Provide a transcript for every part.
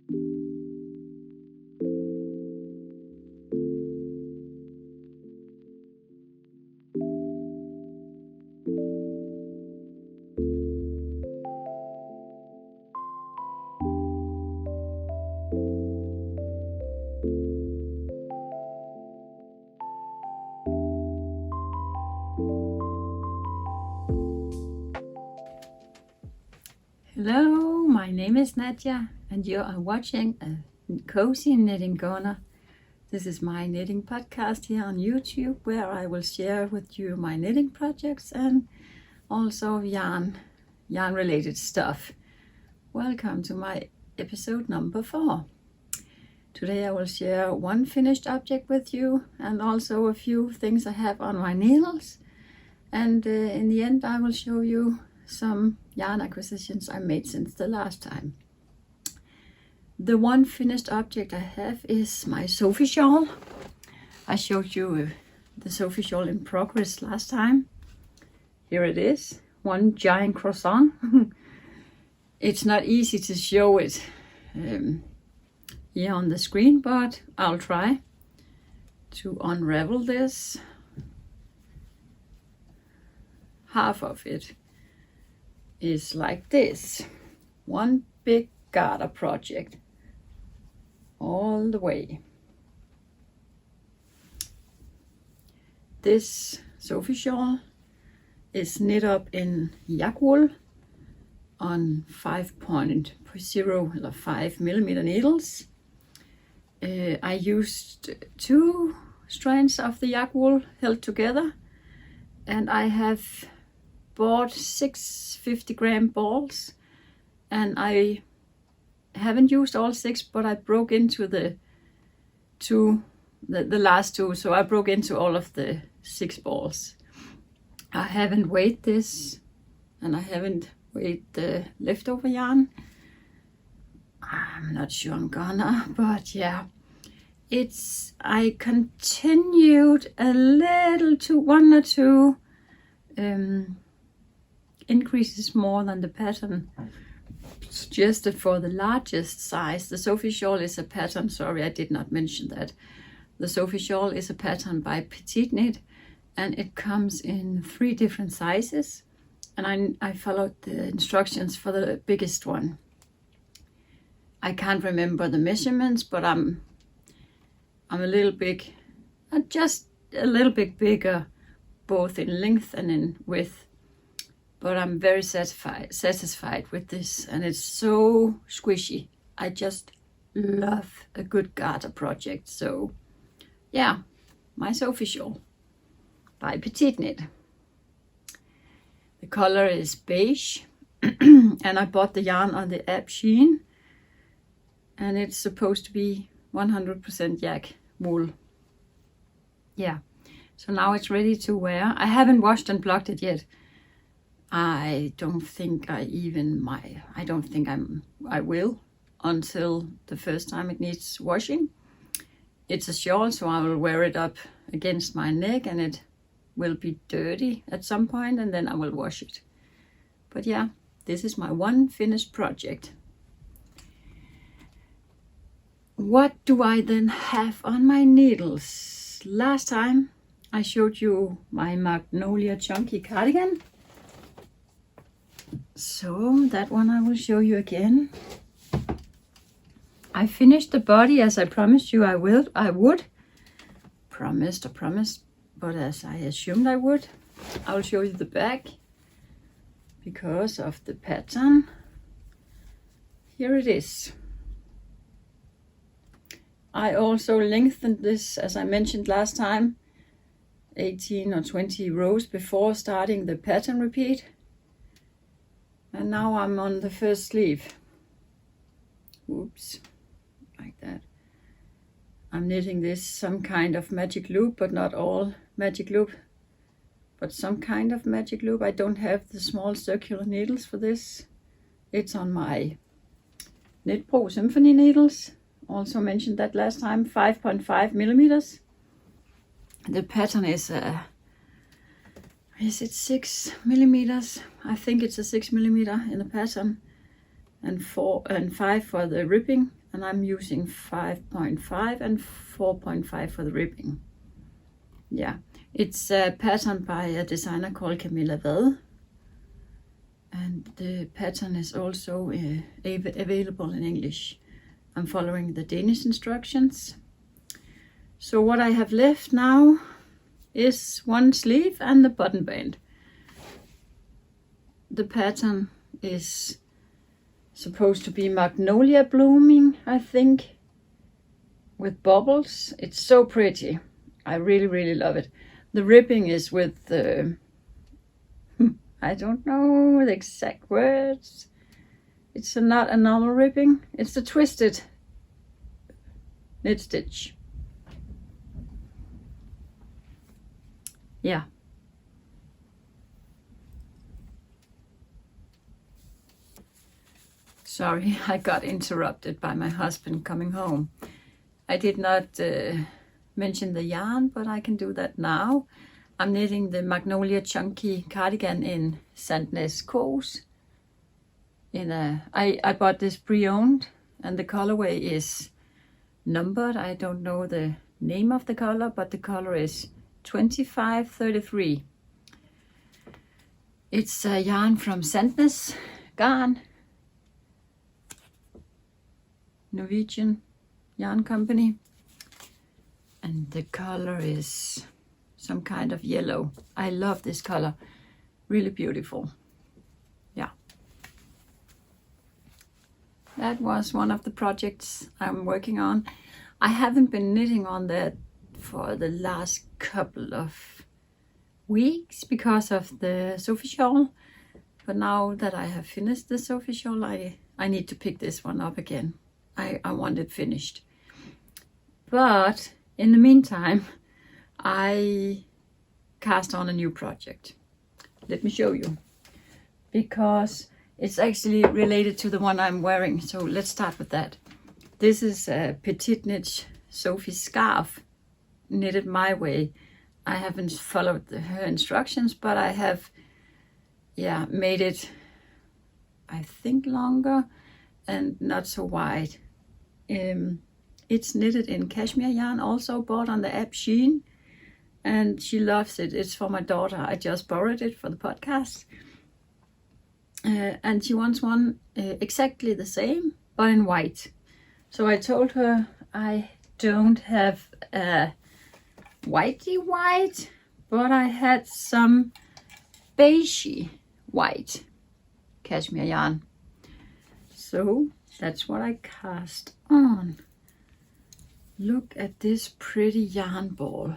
Hello, my name is Nadia and you are watching a cozy knitting corner. This is my knitting podcast here on YouTube where I will share with you my knitting projects and also yarn related stuff. Welcome to my episode number 4. Today I will share one finished object with you and also a few things I have on my needles, and in the end I will show you some yarn acquisitions I made since the last time. The one finished object I have is my Sophie shawl. I showed you the Sophie shawl in progress last time. Here it is, one giant croissant. It's not easy to show it here on the screen, but I'll try to unravel this. Half of it is like this, one big garter project all the way. This Sophie shawl is knit up in yak wool on 5.0 or 5mm needles. I used 2 strands of the yak wool held together, and I have bought 6 50-gram balls, and I haven't used all 6, but I broke into the last 2, so I broke into all of the 6 balls. I haven't weighed this, and I haven't weighed the leftover yarn. I'm not sure I'm gonna, but yeah, I continued a little to 1 or 2 increases more than the pattern suggested for the largest size. The Sophie shawl is a pattern, sorry I did not mention that. The Sophie shawl is a pattern by PetiteKnit, and it comes in 3 different sizes, and I followed the instructions for the biggest one. I can't remember the measurements, but I'm a little big, just a little bit bigger both in length and in width. But I'm very satisfied with this, and it's so squishy. I just love a good garter project. So yeah, my Sophie shawl by PetiteKnit. The color is beige and I bought the yarn on the app Shein, and it's supposed to be 100% yak wool. Yeah, so now it's ready to wear. I haven't washed and blocked it yet. I don't think I will until the first time it needs washing. It's a shawl, so I will wear it up against my neck and it will be dirty at some point, and then I will wash it. But yeah, this is my one finished project. What do I then have on my needles? Last time I showed you my Magnolia chunky cardigan. So that one I will show you again. I finished the body as I promised you I would. Promised, but as I assumed I would. I will show you the back because of the pattern. Here it is. I also lengthened this, as I mentioned last time, 18 or 20 rows before starting the pattern repeat. And now I'm on the first sleeve. Oops, like that. I'm knitting this some kind of magic loop, but not all magic loop, but some kind of magic loop. I don't have the small circular needles for this. It's on my Knit Pro Symphony needles. Also mentioned that last time, 5.5mm. The pattern is it 6mm? I think it's a 6mm in the pattern, and 5 for the ripping, and I'm using 5.5 and 4.5 for the ribbing. Yeah, it's a pattern by a designer called Camilla, and the pattern is also available in English. I'm following the Danish instructions. So what I have left now is one sleeve and the button band. The pattern is supposed to be Magnolia blooming, I think, with bubbles. It's so pretty. I really love it. The ribbing is with I don't know the exact words. It's not a normal ribbing. It's a twisted knit stitch. Yeah. Sorry, I got interrupted by my husband coming home. I did not mention the yarn, but I can do that now. I'm knitting the Magnolia chunky cardigan in Sandnes Kås. I bought this pre-owned, and the colorway is numbered. I don't know the name of the color, but the color is 2533. It's a yarn from Sandnes Garn, Norwegian yarn company, and the color is some kind of yellow. I love this color, really beautiful. Yeah, that was one of the projects I'm working on. I haven't been knitting on that for the last couple of weeks because of the Sophie shawl, but now that I have finished the Sophie shawl, I need to pick this one up again. I want it finished. But in the meantime, I cast on a new project. Let me show you, because it's actually related to the one I'm wearing. So let's start with that. This is a PetiteKnit Sophie scarf, knitted my way. I haven't followed her instructions, but I have, yeah, made it, I think, longer and not so wide. It's knitted in cashmere yarn, also bought on the app Shein, and she loves it. It's for my daughter. I just borrowed it for the podcast, and she wants one exactly the same but in white. So I told her I don't have a whitey white, but I had some beigey white cashmere yarn, so that's what I cast on. Look at this pretty yarn ball.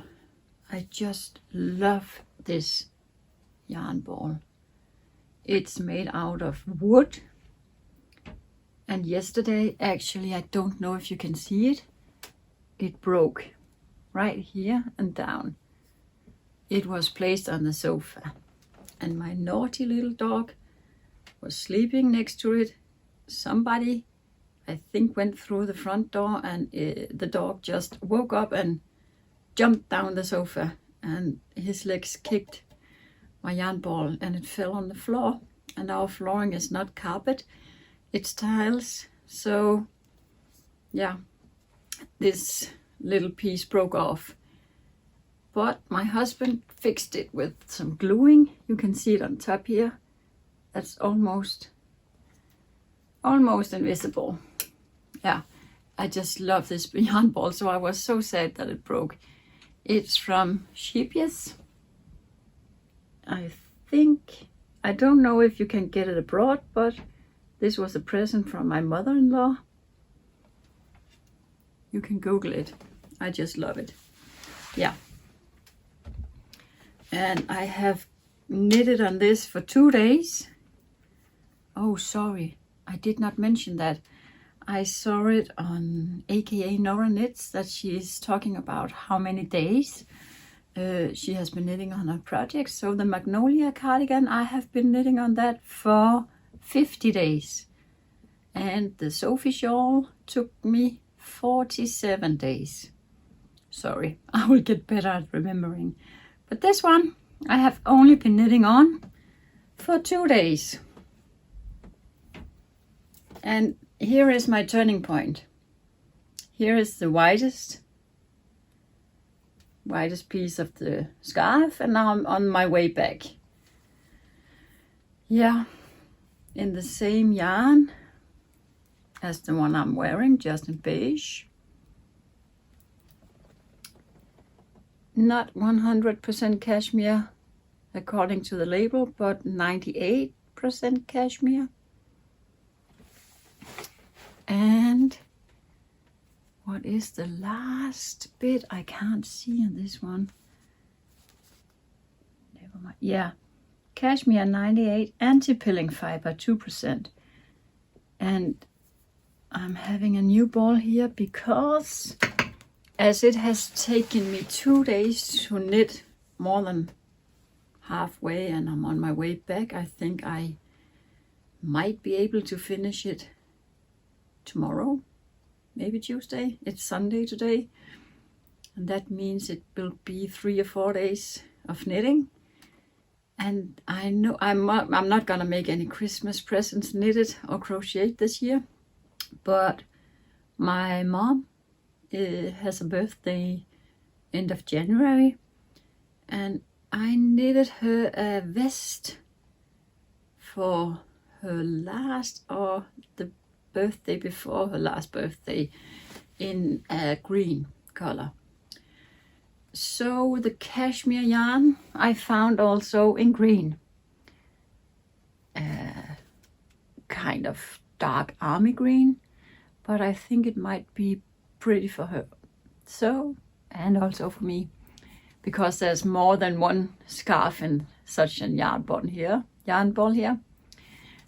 I just love this yarn ball. It's made out of wood, and yesterday, actually, I don't know if you can see it, it broke right here and down. It was placed on the sofa, and my naughty little dog was sleeping next to it. Somebody, I think, went through the front door, and the dog just woke up and jumped down the sofa, and his legs kicked my yarn ball, and it fell on the floor. And our flooring is not carpet, it's tiles. So yeah, this little piece broke off, but my husband fixed it with some gluing. You can see it on top here. That's almost invisible. Yeah, I just love this yarn ball, so I was so sad that it broke. It's from Sheepies. I think, I don't know if you can get it abroad, but this was a present from my mother-in-law. You can Google it. I just love it. Yeah. And I have knitted on this for 2 days. Oh, sorry, I did not mention that. I saw it on AKA Nora Knits that she is talking about how many days she has been knitting on her project. So the Magnolia cardigan, I have been knitting on that for 50 days. And the Sophie shawl took me 47 days. Sorry, I will get better at remembering. But this one, I have only been knitting on for 2 days. And here is my turning point. here is the widest piece of the scarf, and now I'm on my way back. Yeah, in the same yarn as the one I'm wearing, just in beige. Not 100% cashmere according to the label, but 98% cashmere. And what is the last bit? I can't see on this one. Never mind. Yeah, cashmere 98, anti-pilling fiber 2%. And I'm having a new ball here because as it has taken me 2 days to knit more than halfway and I'm on my way back, I think I might be able to finish it tomorrow, maybe Tuesday. It's Sunday today, and that means it will be 3 or 4 days of knitting. And I know I'm not gonna make any Christmas presents knitted or crocheted this year, but my mom has a birthday end of January, and I knitted her a vest for her last, or the birthday before her last birthday, in a green color. So the cashmere yarn I found also in green, kind of dark army green, but I think it might be pretty for her, so, and also for me, because there's more than one scarf in such a yarn ball here.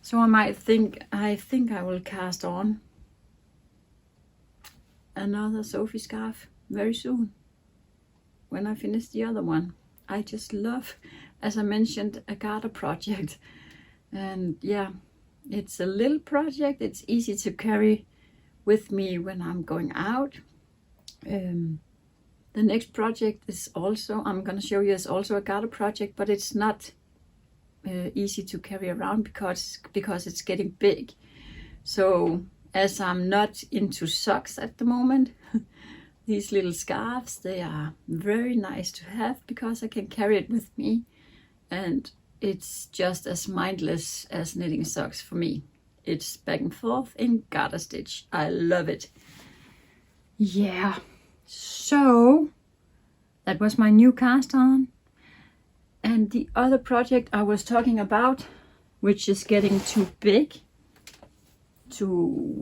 So I think I will cast on another Sophie scarf very soon when I finish the other one. I just love, as I mentioned, a garter project, and yeah, it's a little project. It's easy to carry with me when I'm going out. The next project is also, I'm going to show you, is also a garter project, but it's not easy to carry around because it's getting big. So as I'm not into socks at the moment, these little scarves, they are very nice to have because I can carry it with me, and it's just as mindless as knitting socks for me. It's back and forth in garter stitch. I love it. Yeah, so that was my new cast on. And the other project I was talking about, which is getting too big to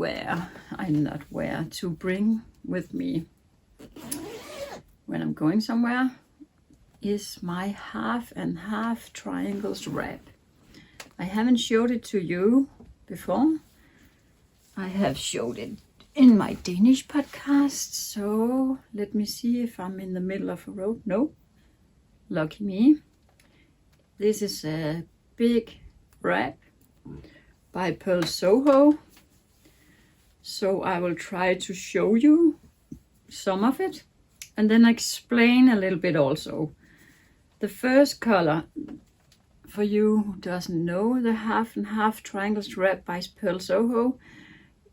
to bring with me when I'm going somewhere, is my half and half triangles wrap. I haven't showed it to you before. I have showed it in my Danish podcast, so let me see if I'm in the middle of a road. No, lucky me. This is a big wrap by Purl Soho, so I will try to show you some of it and then explain a little bit also. The first color, for you who doesn't know, the half and half triangles wrap by Purl Soho.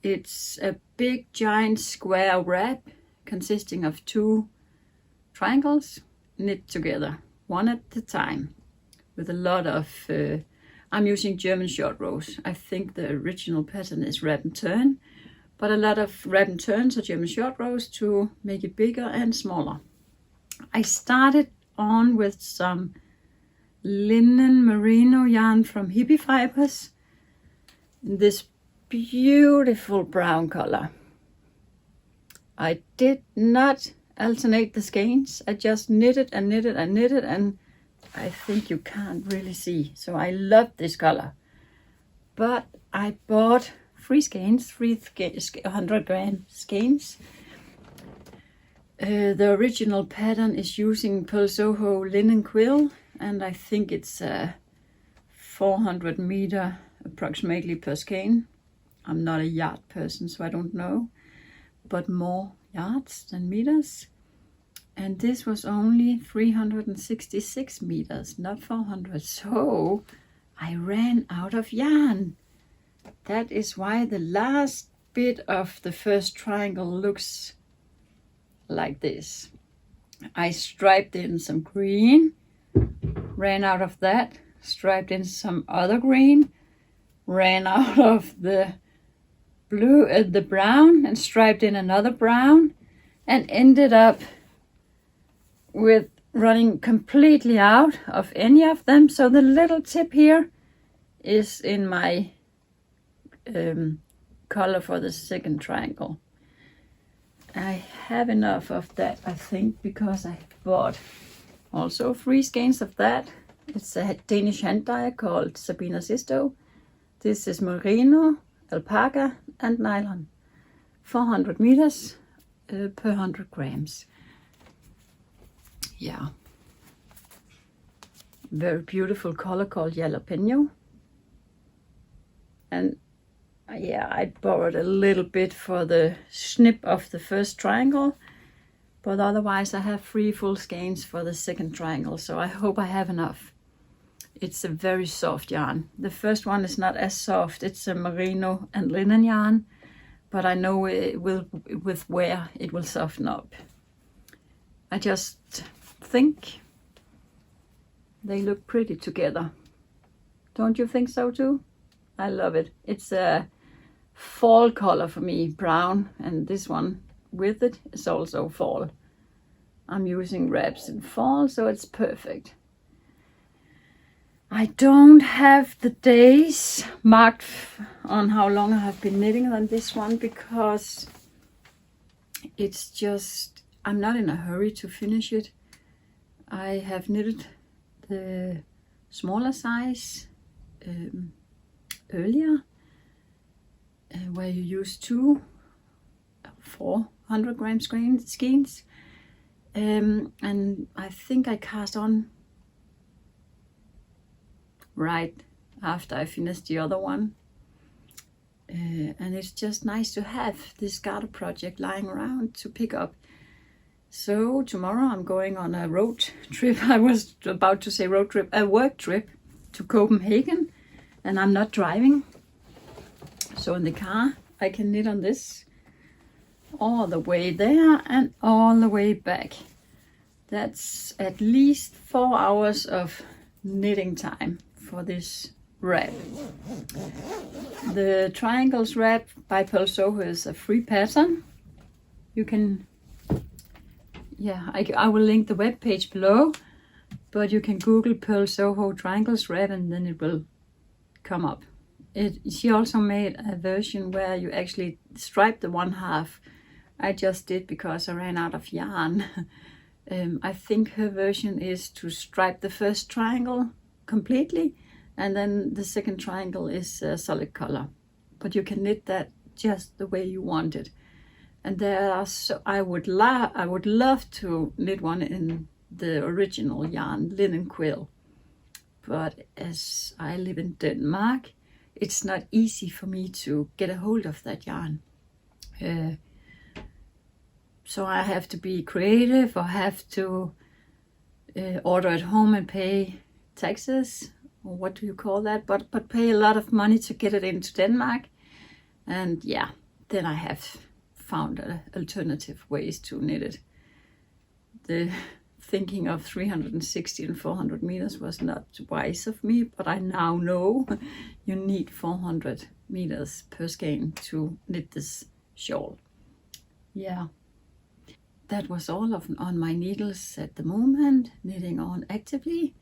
It's a big giant square wrap consisting of 2 triangles knit together, one at a time, with a lot of, I'm using German short rows. I think the original pattern is wrap and turn, but a lot of wrap and turns or German short rows to make it bigger and smaller. I started on with some linen merino yarn from Hippie Fibers in this beautiful brown color. I did not alternate the skeins. I just knitted and knitted and knitted, and I think you can't really see. So I love this color. But I bought 3 skeins, 100 gram skeins. The original pattern is using Purl Soho linen quill, and I think it's 400 meter approximately per skein. I'm not a yard person, so I don't know, but more yards than meters. And this was only 366 meters, not 400. So I ran out of yarn. That is why the last bit of the first triangle looks like this. I striped in some green, ran out of that, striped in some other green, ran out of the blue, the brown, and striped in another brown, and ended up with running completely out of any of them. So the little tip here is in my color for the second triangle. I have enough of that, I think, because I bought also 3 skeins of that. It's a Danish hand dye called Sabina Sisto. This is merino, alpaca, and nylon. 400 meters per 100 grams. Yeah. Very beautiful color called jalapeno. And yeah, I borrowed a little bit for the snip of the first triangle, but otherwise I have 3 full skeins for the second triangle, so I hope I have enough. It's a very soft yarn. The first one is not as soft. It's a merino and linen yarn, but I know it will, with wear, it will soften up. I just think they look pretty together. Don't you think so too? I love it. It's a fall color for me, brown, and this one with it is also fall. I'm using wraps in fall, so it's perfect. I don't have the days marked on how long I have been knitting on this one because it's just, I'm not in a hurry to finish it. I have knitted the smaller size earlier, where you use 2 400 gram skeins, and I think I cast on right after I finished the other one, and it's just nice to have this garter project lying around to pick up. So tomorrow I'm going on a road trip. I was about to say road trip, a work trip to Copenhagen, and I'm not driving. So in the car I can knit on this all the way there and all the way back. That's at least 4 hours of knitting time for this wrap. The triangles wrap by Purl Soho is a free pattern. You can, yeah, I will link the web page below, but you can Google Purl Soho triangles wrap and then it will come up. She also made a version where you actually stripe the 1/2. I just did because I ran out of yarn. I think her version is to stripe the first triangle completely, and then the second triangle is a solid color. But you can knit that just the way you want it. And there are I would love to knit one in the original yarn, linen quill. But as I live in Denmark, it's not easy for me to get a hold of that yarn. So I have to be creative, or have to order at home and pay taxes, or what do you call that? But pay a lot of money to get it into Denmark. And yeah, then I have found alternative ways to knit it. The thinking of 360 and 400 meters was not wise of me, but I now know you need 400 meters per skein to knit this shawl. Yeah, that was all on my needles at the moment, knitting on actively.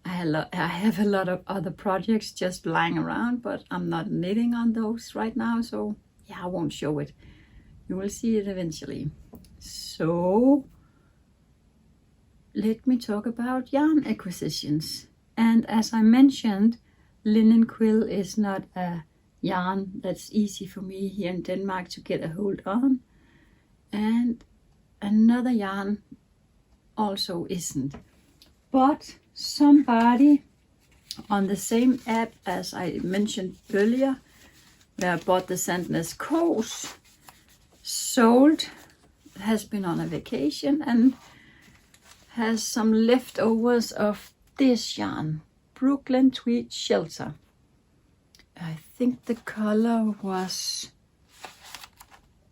I have a lot of other projects just lying around, but I'm not knitting on those right now, so yeah, I won't show it. You will see it eventually. So let me talk about yarn acquisitions. And as I mentioned, linen quill is not a yarn that's easy for me here in Denmark to get a hold on. And another yarn also isn't. But somebody on the same app as I mentioned earlier, where I bought the Sandnes coats, has been on a vacation and has some leftovers of this yarn, Brooklyn Tweed Shelter. I think the color was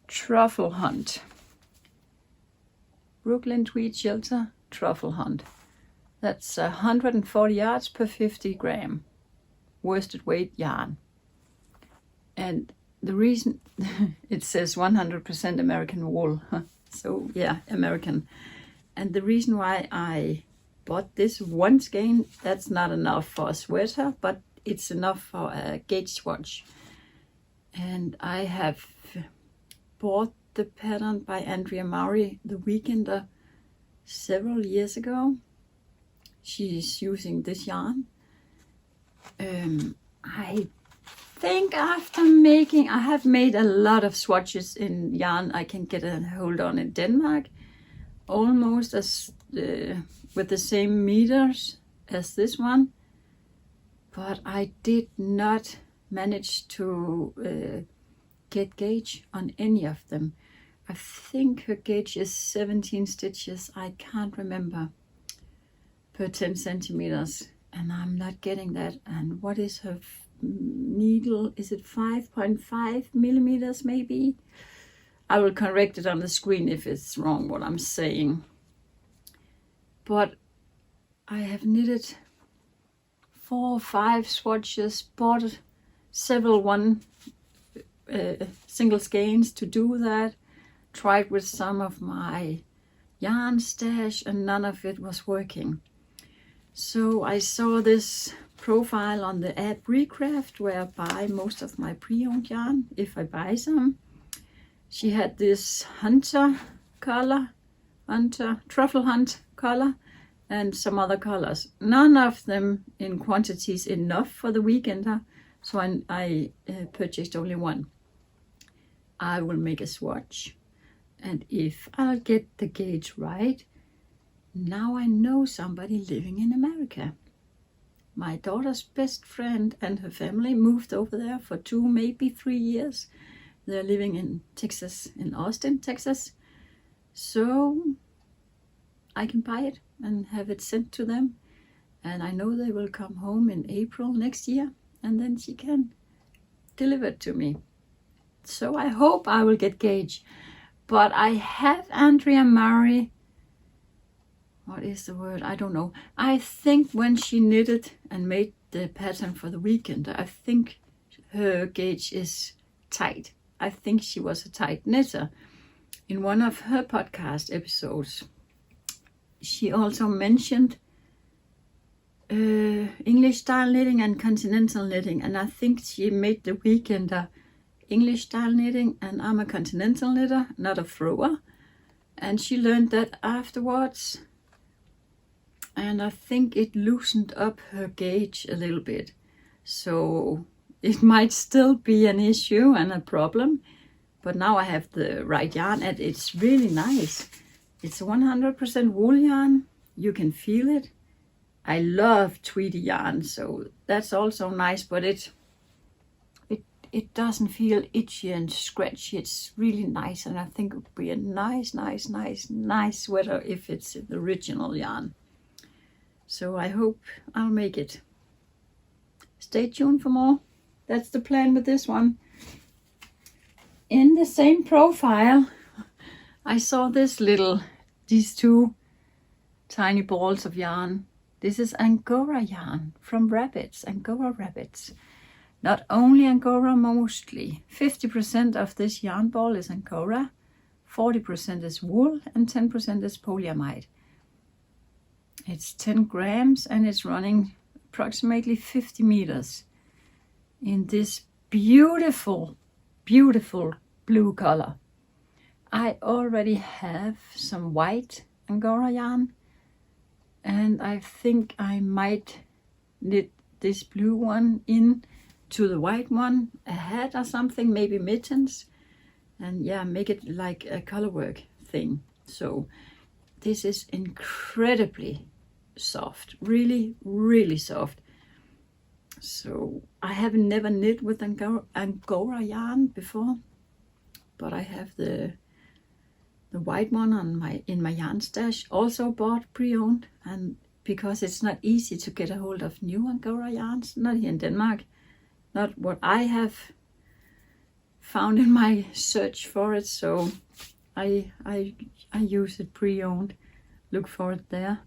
Truffle Hunt. Brooklyn Tweed Shelter Truffle Hunt. That's 140 yards per 50 gram worsted weight yarn. And the reason it says 100% American wool, so yeah, American. And the reason why I bought this one skein, that's not enough for a sweater, but it's enough for a gauge swatch. And I have bought the pattern by Andrea Maury, The Weekender, several years ago. She's using this yarn. I think after I have made a lot of swatches in yarn I can get a hold on in Denmark, almost as with the same meters as this one, but I did not manage to get gauge on any of them. I think her gauge is 17 stitches, I can't remember, per 10 centimeters, and I'm not getting that. And what is her needle? Is it 5.5 millimeters maybe? I will correct it on the screen if it's wrong what I'm saying. But I have knitted 4 or 5 swatches, bought several single skeins to do that, tried with some of my yarn stash, and none of it was working. So I saw this profile on the app Recraft, where I buy most of my pre-owned yarn, if I buy some. She had this Truffle Hunt color, and some other colors. None of them in quantities enough for the Weekender, so I purchased only one. I will make a swatch, and if I'll get the gauge right, now I know somebody living in America. My daughter's best friend and her family moved over there for 2, maybe 3 years. They're living in Texas, in Austin, Texas. So I can buy it and have it sent to them. And I know they will come home in April next year, and then she can deliver it to me. So I hope I will get gauge. But I have Andrea Maury. What is the word? I don't know. I think when she knitted and made the pattern for the Weekend, I think her gauge is tight. I think she was a tight knitter. In one of her podcast episodes, she also mentioned English style knitting and continental knitting, and I think she made the Weekender English style knitting, and I'm a continental knitter, not a thrower, and she learned that afterwards. And I think it loosened up her gauge a little bit. So it might still be an issue and a problem. But now I have the right yarn, and it's really nice. It's 100% wool yarn. You can feel it. I love tweedy yarn, so that's also nice. But it doesn't feel itchy and scratchy. It's really nice. And I think it would be a nice sweater if it's the original yarn. So I hope I'll make it. Stay tuned for more. That's the plan with this one. In the same profile, I saw these 2 tiny balls of yarn. This is Angora yarn from rabbits, Angora rabbits. Not only Angora, mostly. 50% of this yarn ball is Angora, 40% is wool, and 10% is polyamide. It's 10 grams and it's running approximately 50 meters in this beautiful, beautiful blue color. I already have some white Angora yarn, and I think I might knit this blue one in to the white one, a hat or something, maybe mittens, and yeah, make it like a colorwork thing. So this is incredibly soft, really soft. So I have never knit with Angora yarn before, but I have the white one in my yarn stash, also bought pre-owned, and because it's not easy to get a hold of new Angora yarns, not here in Denmark, not what I have found in my search for it. So I use it pre-owned. Look for it there.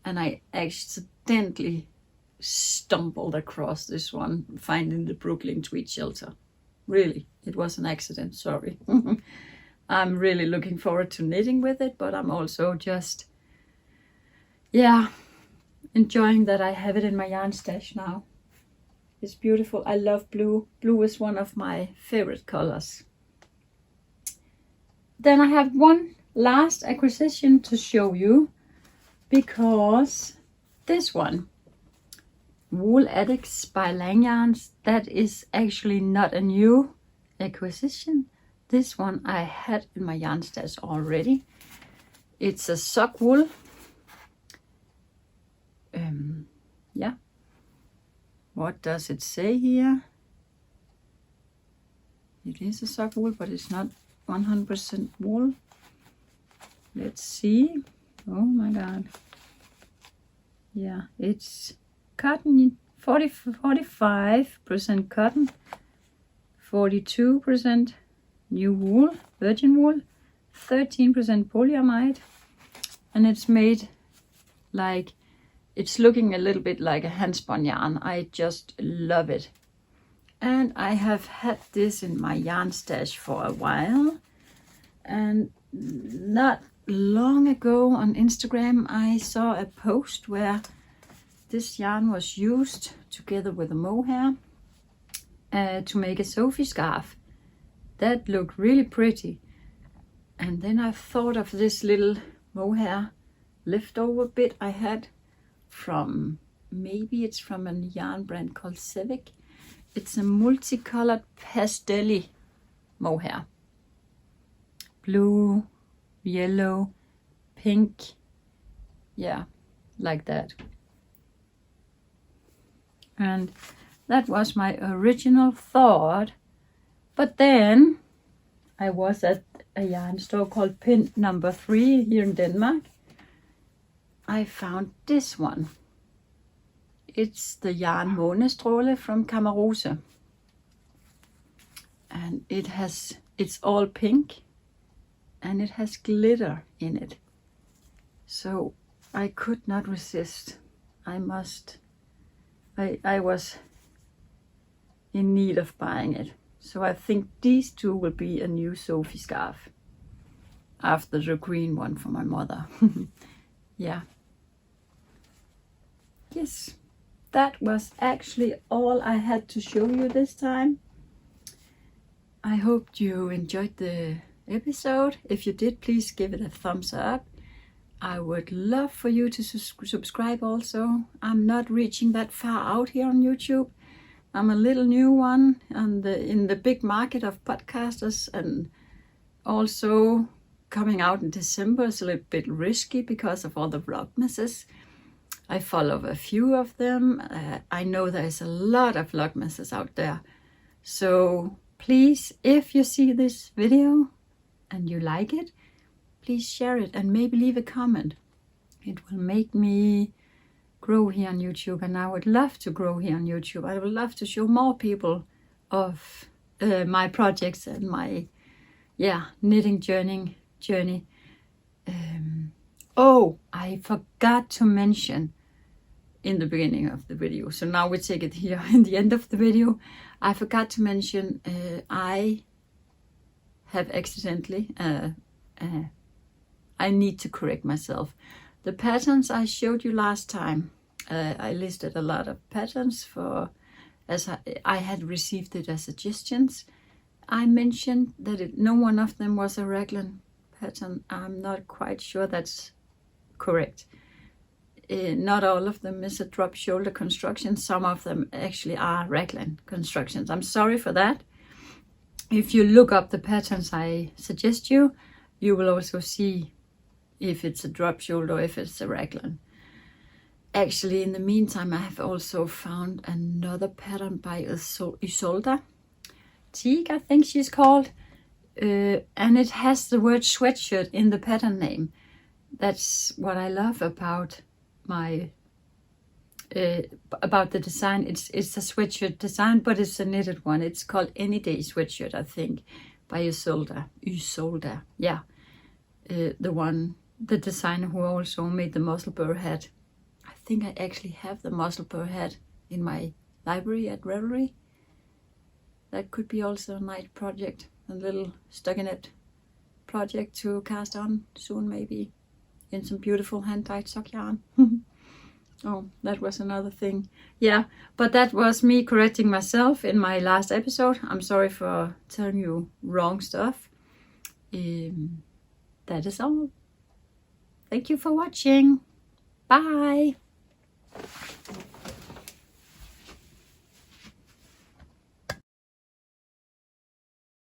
And I accidentally stumbled across this one, finding the Brooklyn tweed shelter. Really, it was an accident, sorry. I'm really looking forward to knitting with it, but I'm also just, yeah, enjoying that I have it in my yarn stash now. It's beautiful. I love blue. Blue is one of my favorite colors. Then I have one last acquisition to show you, because this one, Wool Addicts by Lang Yarns, that is actually not a new acquisition. This one I had in my yarn stash already. It's a sock wool. Yeah. What does it say here? It is a sock wool, but it's not 100% wool. Let's see. Oh my god. Yeah, it's cotton, 45% cotton, 42% new wool, virgin wool, 13% polyamide, and it's made like, it's looking a little bit like a handspun yarn. I just love it. And I have had this in my yarn stash for a while, and not long ago on Instagram I saw a post where this yarn was used together with a mohair to make a Sophie scarf. That looked really pretty. And then I thought of this little mohair leftover bit I had from, maybe it's from a yarn brand called Civic. It's a multicolored pastel mohair. Blue, yellow, pink, yeah, like that. And that was my original thought, but then I was at a yarn store called Pin Number 3 here in Denmark. I found this one. It's the yarn Månestråle from Camarose, and it's all pink, and it has glitter in it. So I could not resist. I was in need of buying it. So I think these two will be a new Sophie scarf after the green one for my mother. Yeah. Yes, that was actually all I had to show you this time. I hope you enjoyed the episode. If you did, please give it a thumbs up. I would love for you to subscribe also. I'm not reaching that far out here on YouTube. I'm a little new one in the big market of podcasters, and also coming out in December is a little bit risky because of all the vlogmases. I follow a few of them. I know there's a lot of vlogmases out there. So please, if you see this video and you like it, please share it and maybe leave a comment. It will make me grow here on YouTube, and I would love to grow here on YouTube. I would love to show more people of my projects and my knitting journey. Oh, I forgot to mention in the beginning of the video, so now we take it here in the end of the video. I forgot to mention I have accidentally I need to correct myself. The patterns I showed you last time, I listed a lot of patterns as I had received it as suggestions. I mentioned that no one of them was a raglan pattern. I'm not quite sure that's correct. Not all of them is a drop shoulder construction. Some of them actually are raglan constructions. I'm sorry for that. If you look up the patterns I suggest you will also see if it's a drop shoulder or if it's a raglan. Actually, in the meantime, I have also found another pattern by Isolda Teague, I think she's called, and it has the word sweatshirt in the pattern name. That's what I love about about the design. It's a sweatshirt design, but it's a knitted one. It's called Any Day Sweatshirt, I think, by Isolda. Yeah. the designer who also made the muzzle burr hat. I think I actually have the muzzle burr hat in my library at Revelry. That could be also a nice project, a little stockinette project to cast on soon, maybe in some beautiful hand-dyed sock yarn. Oh, that was another thing. Yeah, but that was me correcting myself in my last episode. I'm sorry for telling you wrong stuff. That is all. Thank you for watching. Bye.